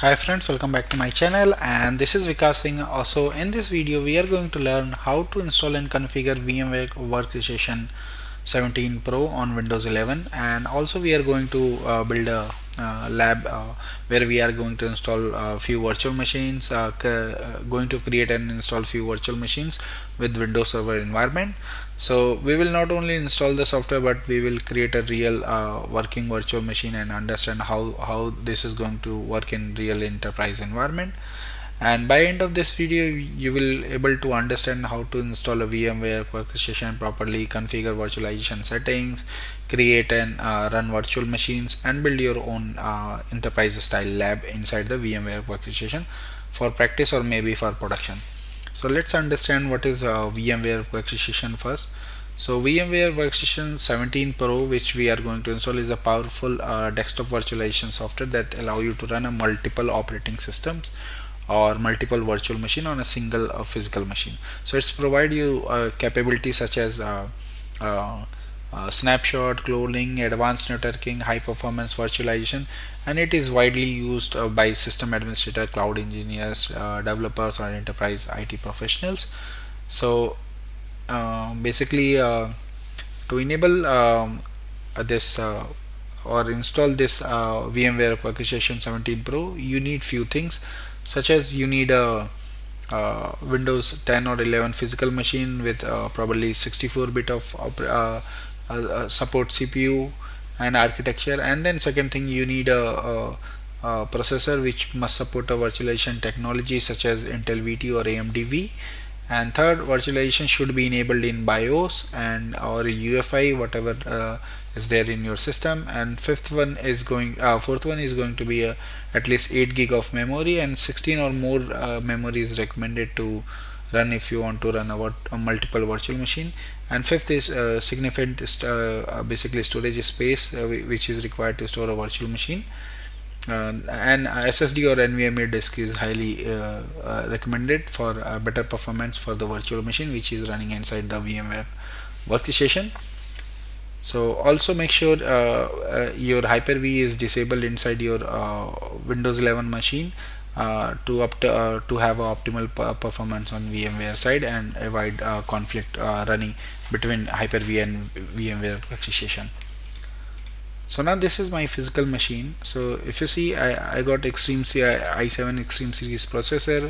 Hi friends, welcome back to my channel, and this is Vikas Singh. Also in this video we are going to learn how to install and configure VMware Workstation 17 Pro on Windows 11, and also we are going to build a lab where we are going to install a few virtual machines, going to create and install few virtual machines with Windows Server environment. So we will not only install the software, but we will create a real working virtual machine and understand how this is going to work in real enterprise environment. And by end of this video you will able to understand how to install a VMware workstation properly, configure virtualization settings, create and run virtual machines, and build your own enterprise style lab inside the VMware workstation for practice or maybe for production. So let's understand what is VMware Workstation first. So VMware Workstation 17 Pro, which we are going to install, is a powerful desktop virtualization software that allow you to run a multiple operating systems or multiple virtual machine on a single physical machine. So it's provide you capabilities such as snapshot, cloning, advanced networking, high performance virtualization, and it is widely used by system administrator, cloud engineers, developers, or enterprise IT professionals. So basically, to enable this or install this VMware Workstation 17 Pro, you need few things, such as you need a Windows 10 or 11 physical machine with probably 64-bit of support CPU and architecture. And then second thing, you need a processor which must support a virtualization technology such as Intel VT or AMD V. And third, virtualization should be enabled in BIOS and or UEFI, whatever is there in your system. And fourth one is going to be at least 8 gig of memory, and 16 or more memory is recommended to run if you want to run a multiple virtual machine. And fifth is significant basically storage space which is required to store a virtual machine. And SSD or NVMe disk is highly recommended for better performance for the virtual machine which is running inside the VMware workstation. So also make sure your Hyper-V is disabled inside your Windows 11 machine to have a optimal performance on VMware side and avoid conflict running between Hyper-V and VMware workstation. So now this is my physical machine. So if you see, I got i7 Extreme series processor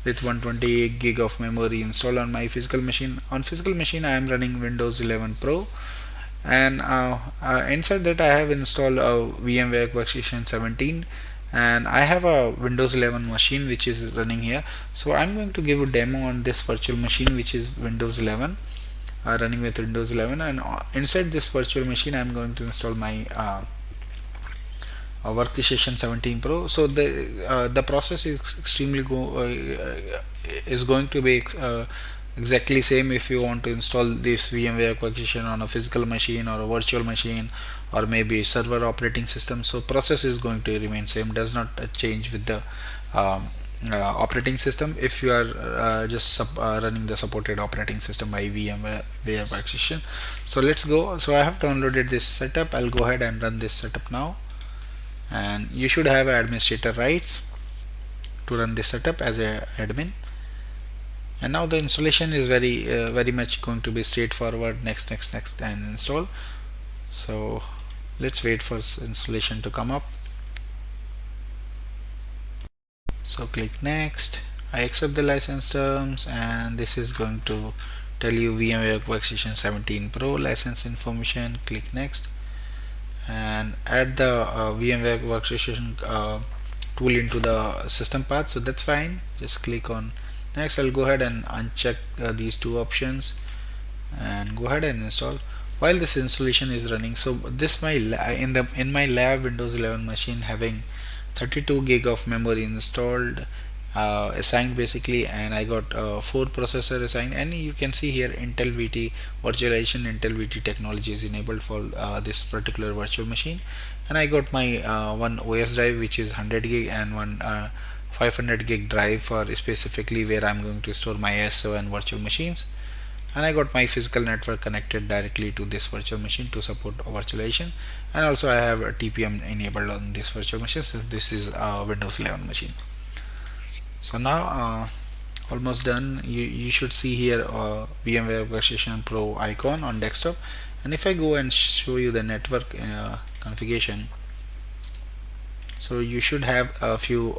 with 128 gig of memory installed on my physical machine. On physical machine I am running Windows 11 Pro, and inside that I have installed a VMware Workstation 17, and I have a Windows 11 machine which is running here. So I'm going to give a demo on this virtual machine which is Windows 11, running with Windows 11, and inside this virtual machine I'm going to install my Workstation 17 Pro. So the process is is going to be exactly same if you want to install this VMware Workstation on a physical machine or a virtual machine or maybe server operating system. So process is going to remain same, does not change with the um, operating system if you are just running the supported operating system by VMware Workstation. So let's go. So I have downloaded this setup. I'll go ahead and run this setup now, and you should have administrator rights to run this setup as a admin. And now the installation is very much going to be straightforward. Next, and install. So let's wait for installation to come up. So click next. I accept the license terms, and this is going to tell you VMware Workstation 17 Pro license information. Click next and add the VMware Workstation tool into the system path. So that's fine, just click on next. I'll go ahead and uncheck these two options and go ahead and install while this installation is running. So this in my lab Windows 11 machine having 32 gig of memory installed, assigned basically, and I got 4 processor assigned, and you can see here Intel VT virtualization, Intel VT technology is enabled for this particular virtual machine. And I got my one OS drive which is 100 gig and one 500 gig drive for specifically where I'm going to store my SO and virtual machines. and I got my physical network connected directly to this virtual machine to support virtualization, and also I have a TPM enabled on this virtual machine since this is a Windows 11 machine. So now almost done. You should see here VMware Workstation Pro icon on desktop, and if I go and show you the network configuration, so you should have a few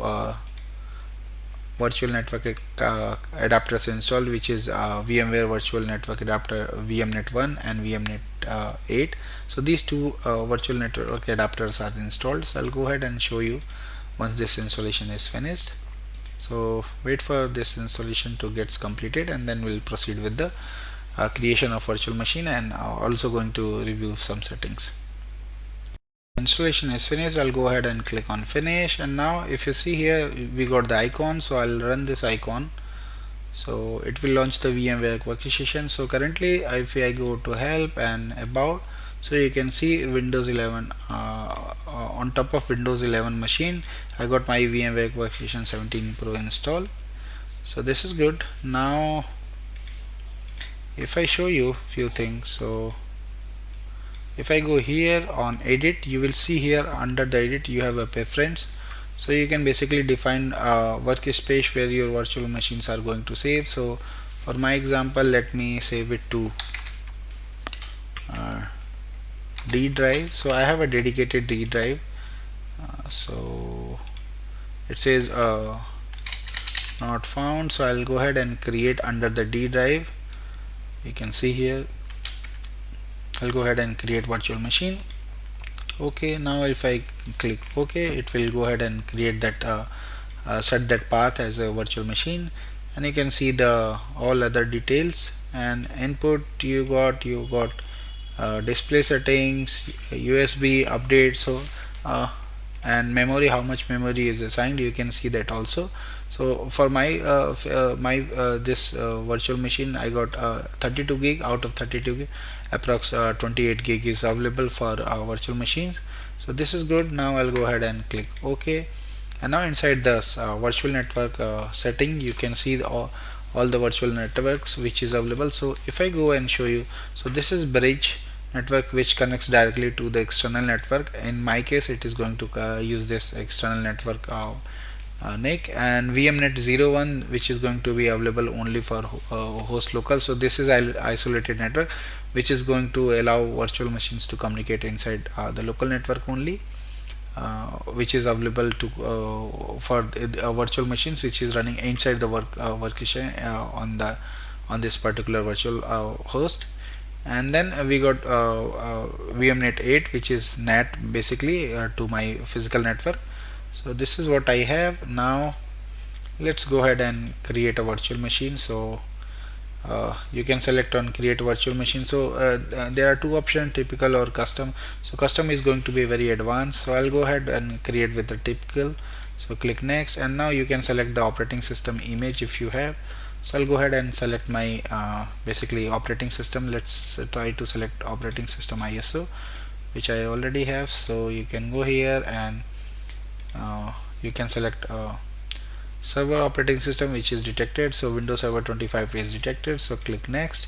virtual network adapters installed, which is VMware Virtual Network Adapter VMnet 1 and VMnet 8. So these two virtual network adapters are installed. So I'll go ahead and show you once this installation is finished. So wait for this installation to get completed, and then we'll proceed with the creation of virtual machine, and also going to review some settings. Installation is finished. I'll go ahead and click on finish, and now if you see here we got the icon, so I'll run this icon, so it will launch the VMware Workstation. So currently if I go to help and about, so you can see Windows 11 on top of Windows 11 machine I got my VMware Workstation 17 Pro installed. So this is good. Now if I show you few things, so if I go here on edit, you will see here under the edit you have a preference, so you can basically define workspace where your virtual machines are going to save. So for my example, let me save it to D drive. So I have a dedicated D drive, so it says not found, so I'll go ahead and create under the D drive. You can see here I'll go ahead and create virtual machine. Okay, now if I click OK, it will go ahead and create that set that path as a virtual machine, and you can see the all other details and input. You got display settings, USB update, so and memory, how much memory is assigned, you can see that also. So for my this virtual machine I got 32 gig. Out of 32 gig, approx 28 gig is available for virtual machines. So this is good. Now I'll go ahead and click OK, and now inside this virtual network setting you can see all the virtual networks which is available. So if I go and show you, so this is bridge network which connects directly to the external network. In my case it is going to use this external network NIC, and VMnet 01 which is going to be available only for host local. So this is isolated network which is going to allow virtual machines to communicate inside the local network only, which is available to for virtual machines which is running inside the workstation on this particular virtual host. And then we got VMnet 8 which is NAT basically to my physical network. So this is what I have. Now let's go ahead and create a virtual machine. So you can select on create virtual machine. So there are two options, typical or custom. So custom is going to be very advanced, so I'll go ahead and create with the typical. So click next, and now you can select the operating system image if you have. So I'll go ahead and select my basically operating system. Let's try to select operating system ISO, which I already have. So you can go here and you can select server operating system which is detected. So Windows Server 25 is detected. So click next,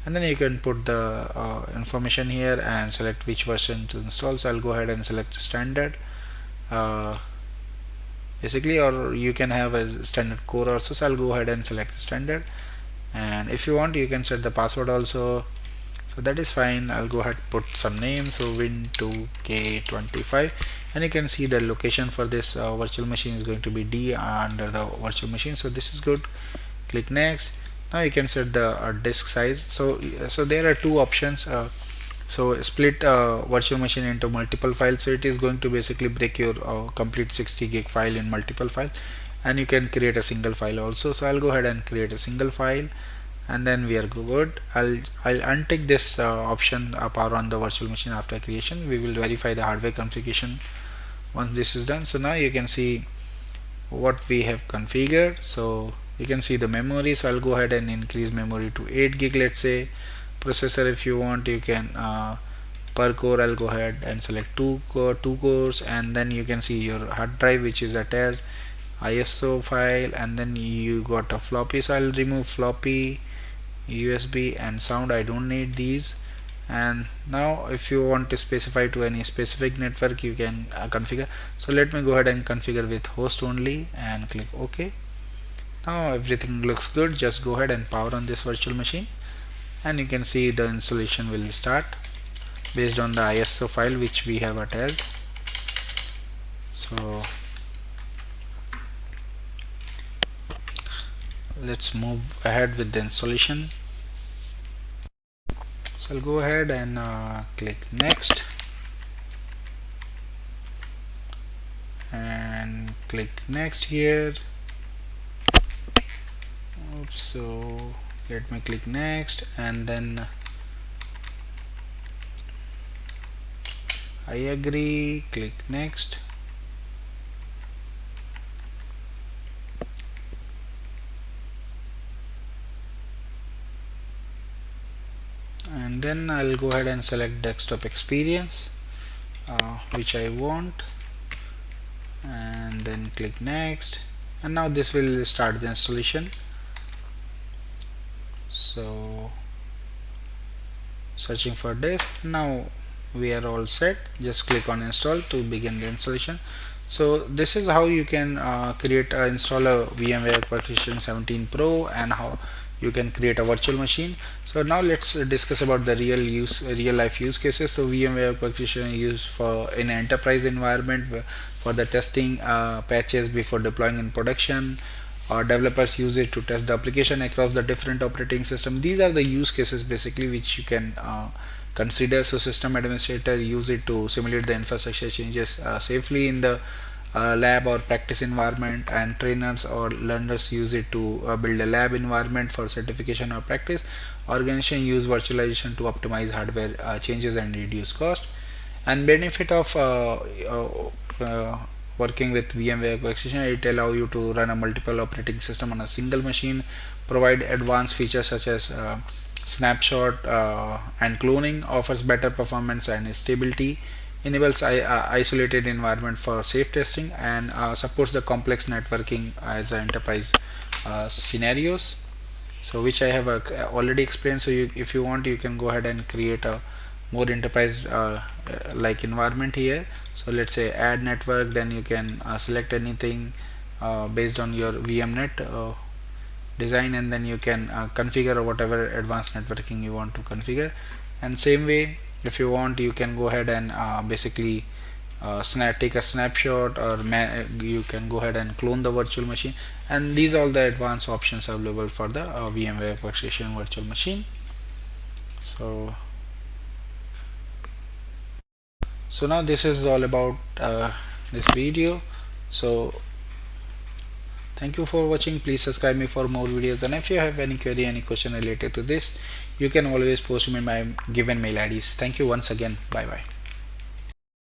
and then you can put the information here and select which version to install. So I'll go ahead and select standard basically, or you can have a standard core also. So I'll go ahead and select standard, and if you want you can set the password also. So that is fine. I'll go ahead put some name, so Win2K25, and you can see the location for this virtual machine is going to be D under the virtual machine. So this is good. Click next. Now you can set the disk size. So there are two options. So split virtual machine into multiple files. So it is going to basically break your complete 60 gig file in multiple files, and you can create a single file also. So I'll go ahead and create a single file, and then we are good. I'll untick this option power on the virtual machine after creation. We will verify the hardware configuration once this is done. So now you can see what we have configured. So you can see the memory. So I'll go ahead and increase memory to 8 gig, let's say. Processor, if you want you can per core I'll go ahead and select two cores, and then you can see your hard drive which is attached, ISO file, and then you got a floppy. So I'll remove floppy, USB and sound, I don't need these. And now if you want to specify to any specific network, you can configure. So let me go ahead and configure with host only and click OK. Now everything looks good. Just go ahead and power on this virtual machine, and you can see the installation will start based on the ISO file which we have attached. So let's move ahead with the installation. So I'll go ahead and click next and click next here. Oops, so let me click next and then I agree, click next. And then I'll go ahead and select desktop experience, which I want, and then click next, and now this will start the installation. So searching for disk. Now we are all set. Just click on install to begin the installation. So this is how you can install a VMware Workstation 17 Pro, and how you can create a virtual machine. So now let's discuss about the real life use cases. So VMware Workstation is used for in an enterprise environment for the testing patches before deploying in production, or developers use it to test the application across the different operating system. These are the use cases basically which you can consider. So system administrator use it to simulate the infrastructure changes safely in the lab or practice environment, and trainers or learners use it to build a lab environment for certification or practice. Organization use virtualization to optimize hardware changes and reduce cost. And benefit of working with VMware Workstation, it allow you to run a multiple operating system on a single machine, provide advanced features such as snapshot and cloning, offers better performance and stability, enables isolated environment for safe testing, and supports the complex networking as enterprise scenarios. So which I have already explained. So if you want, you can go ahead and create a more enterprise like environment here. So let's say add network, then you can select anything based on your VMnet design, and then you can configure whatever advanced networking you want to configure. And same way, if you want, you can go ahead and basically take a snapshot, or you can go ahead and clone the virtual machine. And these are all the advanced options available for the VMware Workstation virtual machine. So now this is all about this video. So thank you for watching. Please subscribe me for more videos, and if you have any query, any question related to this, you can always post me in my given mail IDs. Thank you once again. Bye bye.